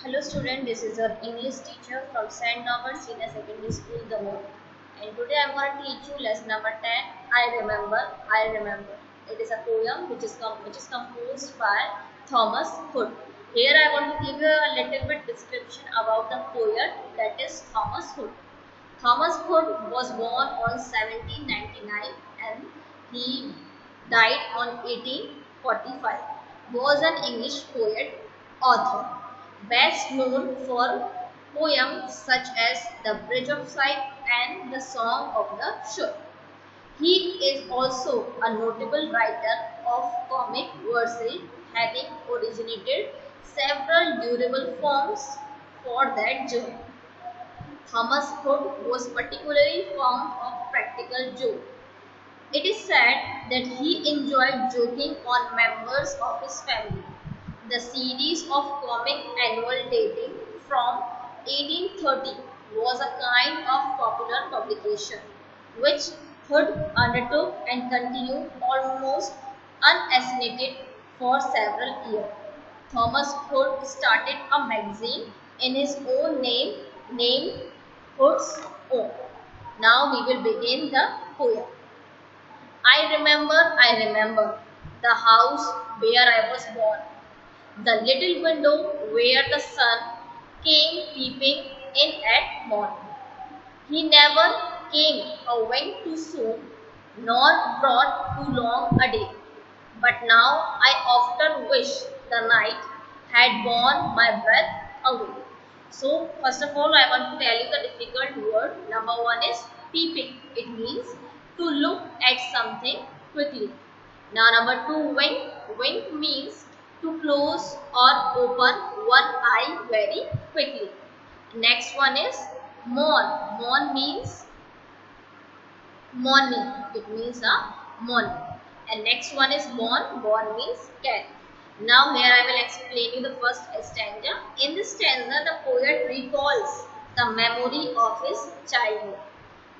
Hello student, this is your English teacher from St. Norbert Senior Secondary School, Damoh. And today I am going to teach you lesson number 10, I Remember, I Remember. It is a poem which is composed by Thomas Hood. Here I want to give you a little bit description about the poet, that is Thomas Hood. Thomas Hood was born on 1799 and he died on 1845. Was an English poet, author, best known for poems such as The Bridge of Sight and The Song of the Shore. He is also a notable writer of comic verses, having originated several durable forms for that genre. Thomas Hood was particularly fond of practical joke. It is said that he enjoyed joking on members of his family. The series of comic annual dating from 1830 was a kind of popular publication which Hood undertook and continued almost unassassinated for several years. Thomas Hood started a magazine in his own name named Hood's Own. Now we will begin the poem. I remember the house where I was born, the little window where the sun came peeping in at morn. He never came or went too soon, nor brought too long a day. But now I often wish the night had borne my breath away. So, first of all, I want to tell you the difficult word. Number one is peeping. It means to look at something quickly. Now, number two, wink. Wink means to close or open one eye very quickly. Next one is mourn. Mourn means morning. It means a morning. And next one is born. Born means cat. Now here I will explain you the first stanza. In this stanza, the poet recalls the memory of his childhood.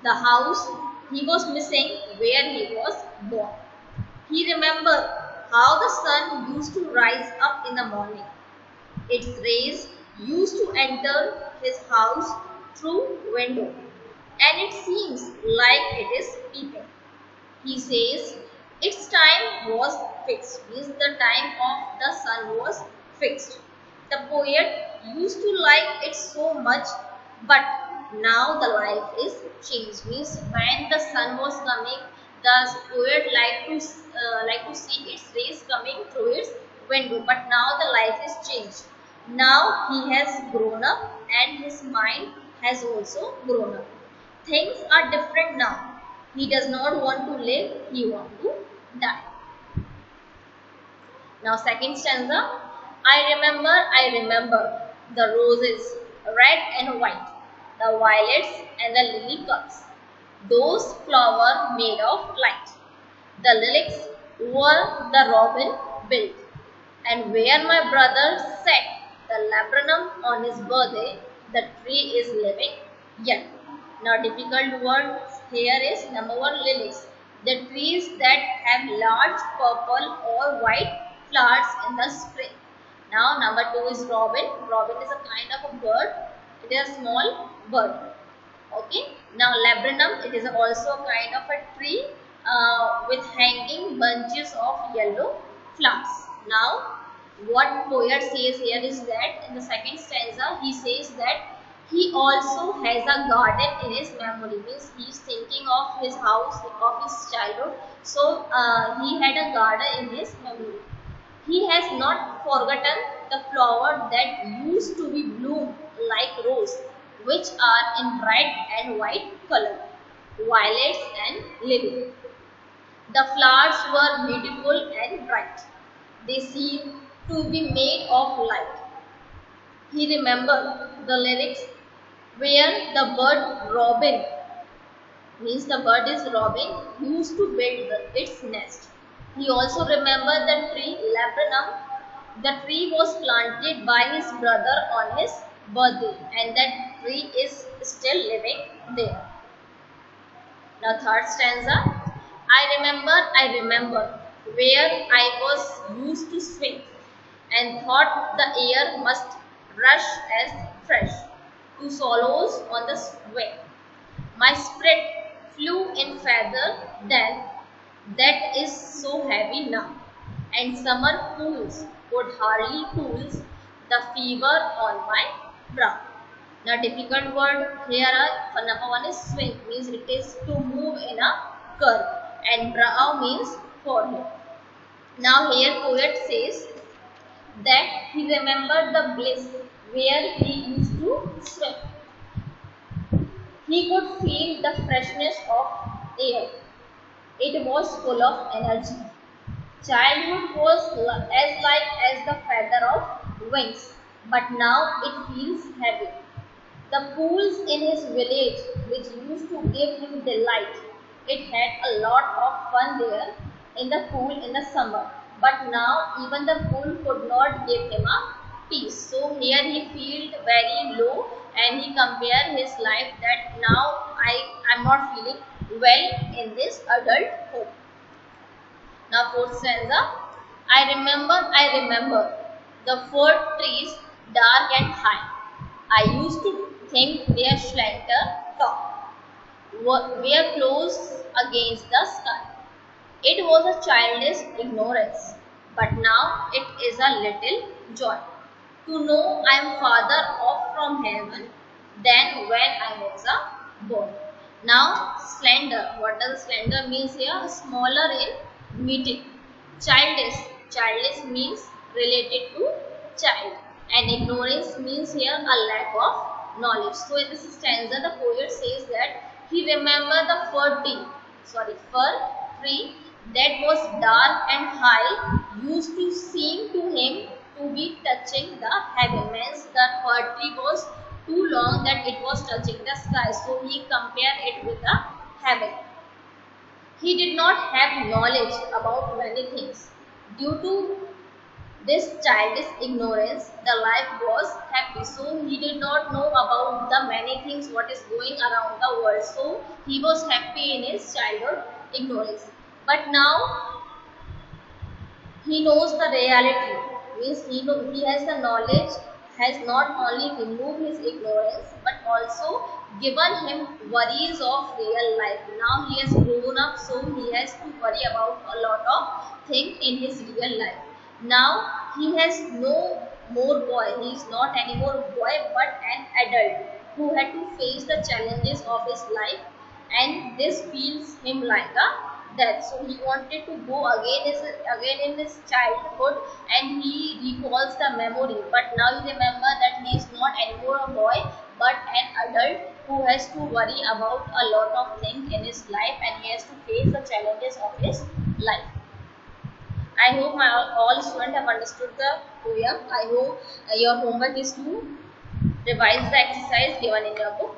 The house he was missing where he was born. He remembered how the sun used to rise up in the morning. Its rays used to enter his house through window, and it seems like it is peeping. He says its time was fixed, means the time of the sun was fixed. The poet used to like it so much, but now the life is changed. Means when the sun was coming, the poet like to see its rays coming through its window. But now the life is changed. Now he has grown up, and his mind has also grown up. Things are different now. He does not want to live, he wants to die. Now second stanza. I remember the roses, red and white, the violets and the lily cups, those flowers made of light. The lilacs were the robin built, and where my brother set the laburnum on his birthday, the tree is living yet. Now difficult word here is number one, lilacs. The trees that have large purple or white flowers in the spring. Now number two is robin. Robin is a kind of a bird. It is a small bird. Okay. Now laburnum. It is also a kind of a tree with hanging bunches of yellow flowers. Now what poet says here is that in the second stanza he says that he also has a garden in his memory. Means he is thinking of his house, of his childhood. So he had a garden in his memory. He has not forgotten the flower that used to be bloom like rose, which are in red and white color, violets and lily. The flowers were beautiful and bright. They seemed to be made of light. He remembered the lyrics where the bird robin, means the bird is robin, used to build its nest. He also remembered the tree laburnum. The tree was planted by his brother on his birthday, and that tree is still living there. Now third stanza. I remember where I was used to swing and thought the air must rush as fresh to swallows on the wing. My spirit flew in feather then, that is so heavy now, and summer cools would hardly cools the fever on my brow. Now difficult word here are for number one is swing, means it is to move in a curve, and brow means forehead. Now here poet says that he remembered the bliss where he used to swim. He could feel the freshness of air. It was full of energy. Childhood was as light as the feather of wings, but now it feels heavy. The pools in his village, which used to give him delight, it had a lot of fun there in the pool in the summer. But now even the pool could not give him a peace. So here he felt very low and he compared his life that now I am not feeling well in this adulthood. Now fourth stanza. I remember the fir trees dark and high. I used to think their slender top were close against the sky. It was a childish ignorance, but now it is a little joy to know I am farther off from heaven than when I was a boy. Now, slender. What does slender means here? Smaller in meeting. Childish. Childish means related to child, and ignorance means here a lack of knowledge. So, in this stanza, the poet says that he remembered the fir tree that was dark and high used to seem to him to be touching the heaven. Means the fir tree was too long that it was touching the sky. So he compared it with the heaven. He did not have knowledge about many things. Due to this childish ignorance, the life was happy. So he did not know about the many things what is going around the world. So he was happy in his childhood ignorance. But now he knows the reality. Means he has the knowledge, has not only removed his ignorance but also given him worries of real life. Now he has grown up, so he has to worry about a lot of things in his real life. Now he has no more boy. He is not anymore boy but an adult who had to face the challenges of his life, and this feels him like a death. So he wanted to go again in his childhood, and he recalls the memory. But now he remember that he is not anymore a boy but an adult who has to worry about a lot of things in his life, and he has to face the challenges of his life. I hope my all students have understood the poem. I hope your homework is to revise the exercise given in your book.